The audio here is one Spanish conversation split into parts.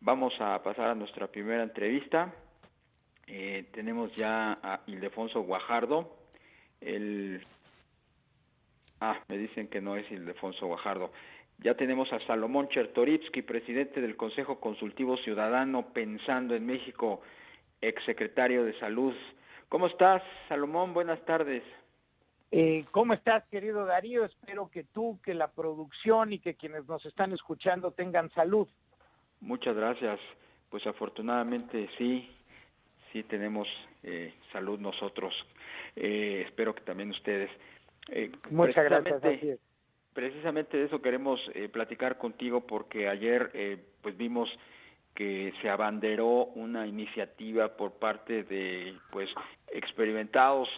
Vamos a pasar a nuestra primera entrevista. Tenemos ya a Ildefonso Guajardo. El... me dicen que no es Ildefonso Guajardo. Ya tenemos a Salomón Chertorivsky, presidente del Consejo Consultivo Ciudadano Pensando en México, exsecretario de Salud. ¿Cómo estás, Salomón? Buenas tardes. ¿Cómo estás, querido Darío? Espero que tú, que la producción y que quienes nos están escuchando tengan salud. Muchas gracias. Pues afortunadamente sí tenemos salud nosotros. Espero que también ustedes. Muchas gracias, así es. Precisamente de eso queremos platicar contigo, porque ayer pues vimos que se abanderó una iniciativa por parte de pues experimentados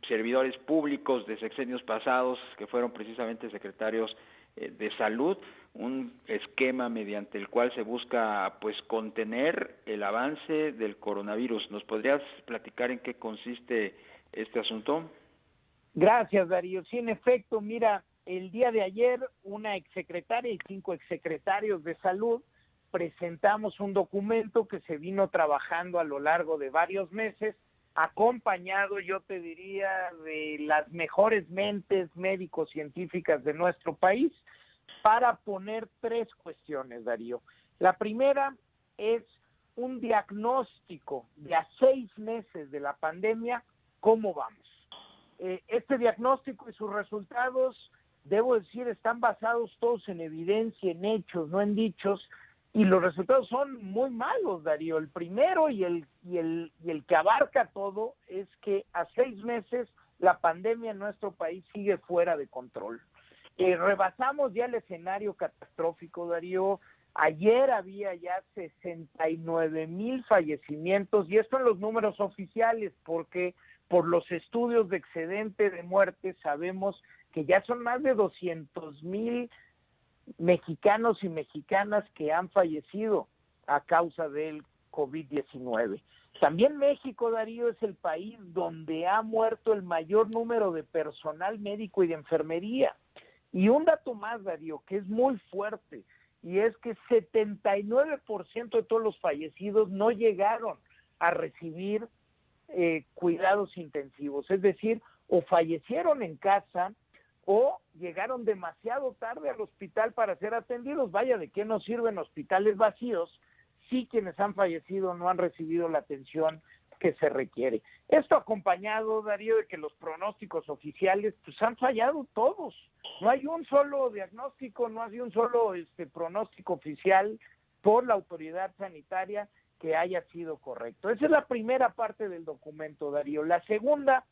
servidores públicos de sexenios pasados, que fueron precisamente secretarios de salud, un esquema mediante el cual se busca pues contener el avance del coronavirus. ¿Nos podrías platicar en qué consiste este asunto? Gracias, Darío. Sí, en efecto, mira, el día de ayer una exsecretaria y 5 exsecretarios de salud presentamos un documento que se vino trabajando a lo largo de varios meses, acompañado, yo te diría, de las mejores mentes médico-científicas de nuestro país, para poner 3 cuestiones, Darío. La primera es un diagnóstico de a 6 meses de la pandemia, ¿cómo vamos? Este diagnóstico y sus resultados, debo decir, están basados todos en evidencia, en hechos, no en dichos, y los resultados son muy malos, Darío. El primero y el que abarca todo es que a 6 meses la pandemia en nuestro país sigue fuera de control. Rebasamos ya el escenario catastrófico, Darío. Ayer había ya 69,000 fallecimientos, y esto en los números oficiales, porque por los estudios de excedente de muerte sabemos que ya son más de 200,000 mexicanos y mexicanas que han fallecido a causa del COVID-19. También México, Darío, es el país donde ha muerto el mayor número de personal médico y de enfermería. Y un dato más, Darío, que es muy fuerte, y es que 79% de todos los fallecidos no llegaron a recibir cuidados intensivos, es decir, o fallecieron en casa o llegaron demasiado tarde al hospital para ser atendidos. Vaya, ¿de qué nos sirven hospitales vacíos si quienes han fallecido no han recibido la atención que se requiere? Esto acompañado, Darío, de que los pronósticos oficiales pues han fallado todos. No hay un solo diagnóstico, no hay un solo pronóstico oficial por la autoridad sanitaria que haya sido correcto. Esa es la primera parte del documento, Darío. La segunda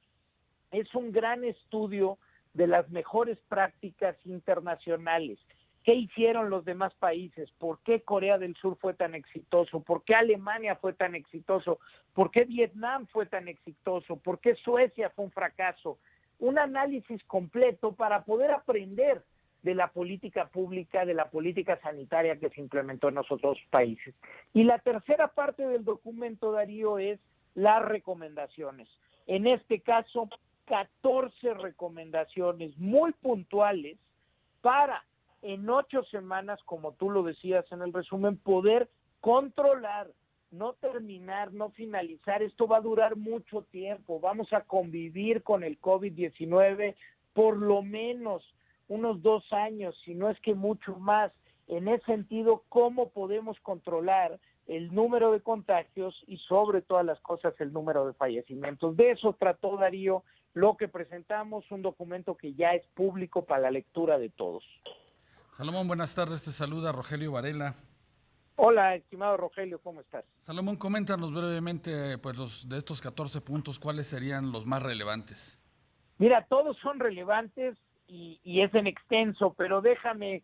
es un gran estudio de las mejores prácticas internacionales. ¿Qué hicieron los demás países? ¿Por qué Corea del Sur fue tan exitoso? ¿Por qué Alemania fue tan exitoso? ¿Por qué Vietnam fue tan exitoso? ¿Por qué Suecia fue un fracaso? Un análisis completo para poder aprender de la política pública, de la política sanitaria que se implementó en los otros países. Y la tercera parte del documento, Darío, es las recomendaciones. En este caso, 14 recomendaciones muy puntuales para, en 8 semanas, como tú lo decías en el resumen, poder controlar, no terminar, no finalizar. Esto va a durar mucho tiempo. Vamos a convivir con el COVID-19 por lo menos unos 2 años, si no es que mucho más. En ese sentido, ¿cómo podemos controlar el número de contagios y, sobre todas las cosas, el número de fallecimientos? De eso trató, Darío, lo que presentamos, un documento que ya es público para la lectura de todos. Salomón, buenas tardes, te saluda Rogelio Varela. Hola, estimado Rogelio, ¿cómo estás? Salomón, coméntanos brevemente, pues de estos 14 puntos, ¿cuáles serían los más relevantes? Mira, todos son relevantes y es en extenso, pero déjame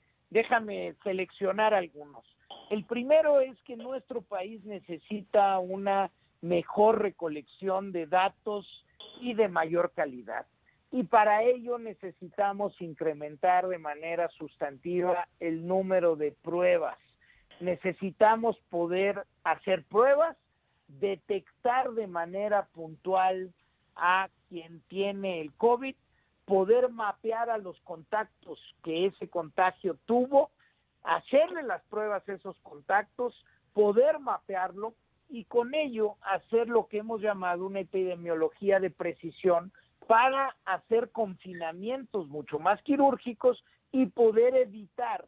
seleccionar algunos. El primero es que nuestro país necesita una mejor recolección de datos y de mayor calidad. Y para ello necesitamos incrementar de manera sustantiva el número de pruebas. Necesitamos poder hacer pruebas, detectar de manera puntual a quien tiene el COVID, poder mapear a los contactos que ese contagio tuvo, hacerle las pruebas a esos contactos, poder mapearlo y con ello hacer lo que hemos llamado una epidemiología de precisión para hacer confinamientos mucho más quirúrgicos y poder evitar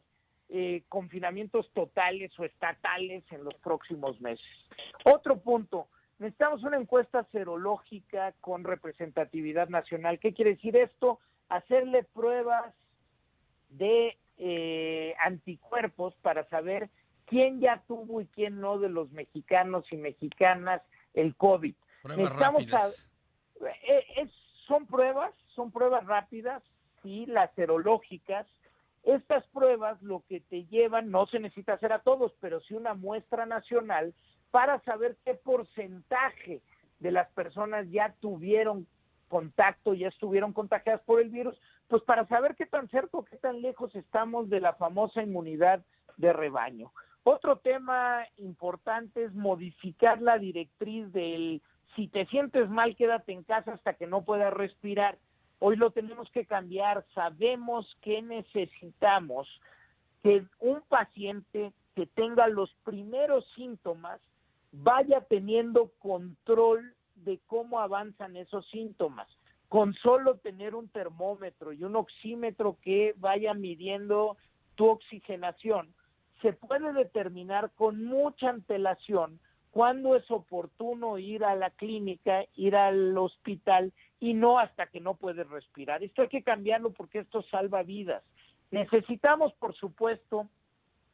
confinamientos totales o estatales en los próximos meses. Otro punto, necesitamos una encuesta serológica con representatividad nacional. ¿Qué quiere decir esto? Hacerle pruebas de anticuerpos para saber quién ya tuvo y quién no de los mexicanos y mexicanas el COVID. Pruebas rápidas. Son pruebas rápidas, sí, las serológicas. Estas pruebas lo que te llevan, no se necesita hacer a todos, pero sí una muestra nacional para saber qué porcentaje de las personas ya tuvieron contacto, ya estuvieron contagiadas por el virus, pues para saber qué tan cerca o qué tan lejos estamos de la famosa inmunidad de rebaño. Otro tema importante es modificar la directriz del si te sientes mal, quédate en casa hasta que no puedas respirar. Hoy lo tenemos que cambiar. Sabemos que necesitamos que un paciente que tenga los primeros síntomas vaya teniendo control de cómo avanzan esos síntomas. Con solo tener un termómetro y un oxímetro que vaya midiendo tu oxigenación, se puede determinar con mucha antelación cuándo es oportuno ir a la clínica, ir al hospital y no hasta que no puedes respirar. Esto hay que cambiarlo porque esto salva vidas. Necesitamos, por supuesto,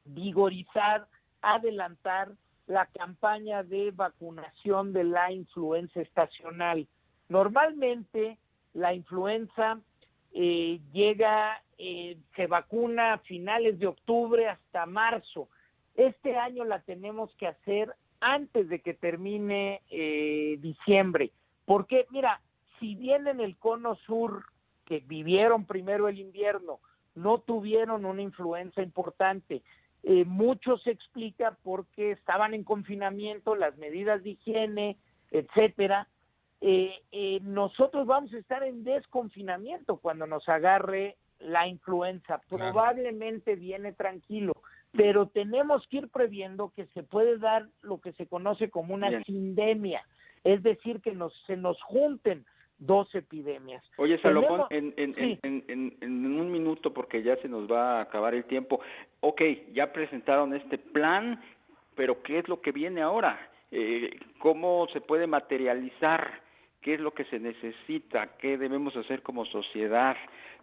vigorizar, adelantar la campaña de vacunación de la influenza estacional. Normalmente la influenza se vacuna a finales de octubre hasta marzo. Este año la tenemos que hacer antes de que termine diciembre, porque mira, si bien en el cono sur, que vivieron primero el invierno, no tuvieron una influenza importante, mucho se explica porque estaban en confinamiento, las medidas de higiene, etcétera. Nosotros vamos a estar en desconfinamiento cuando nos agarre la influenza. Claro. Probablemente viene tranquilo, pero tenemos que ir previendo que se puede dar lo que se conoce como una sindemia, es decir, que se nos junten dos epidemias. Oye, Salomón, en un minuto, porque ya se nos va a acabar el tiempo. Ok, ya presentaron este plan, pero ¿qué es lo que viene ahora? ¿Cómo se puede materializar? ¿Qué es lo que se necesita? ¿Qué debemos hacer como sociedad?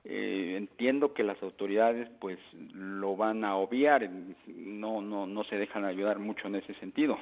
Entiendo que las autoridades pues lo van a obviar, no se dejan ayudar mucho en ese sentido.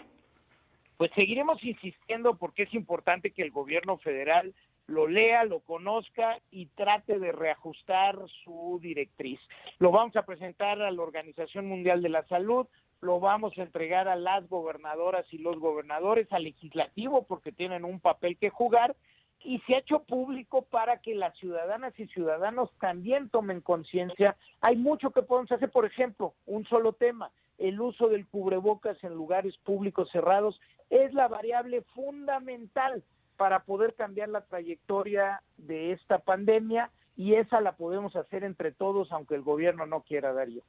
Pues seguiremos insistiendo porque es importante que el gobierno federal lo lea, lo conozca y trate de reajustar su directriz. Lo vamos a presentar a la Organización Mundial de la Salud, lo vamos a entregar a las gobernadoras y los gobernadores, al legislativo, porque tienen un papel que jugar, y se ha hecho público para que las ciudadanas y ciudadanos también tomen conciencia. Hay mucho que podemos hacer, por ejemplo, un solo tema, el uso del cubrebocas en lugares públicos cerrados es la variable fundamental para poder cambiar la trayectoria de esta pandemia, y esa la podemos hacer entre todos, aunque el gobierno no quiera, Darío.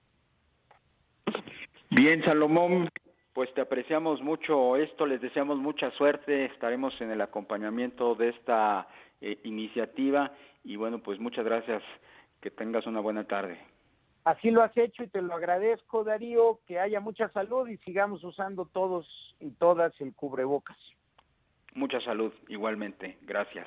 Bien, Salomón, pues te apreciamos mucho esto, les deseamos mucha suerte, estaremos en el acompañamiento de esta iniciativa y bueno, pues muchas gracias, que tengas una buena tarde. Así lo has hecho y te lo agradezco, Darío, que haya mucha salud y sigamos usando todos y todas el cubrebocas. Mucha salud, igualmente, gracias.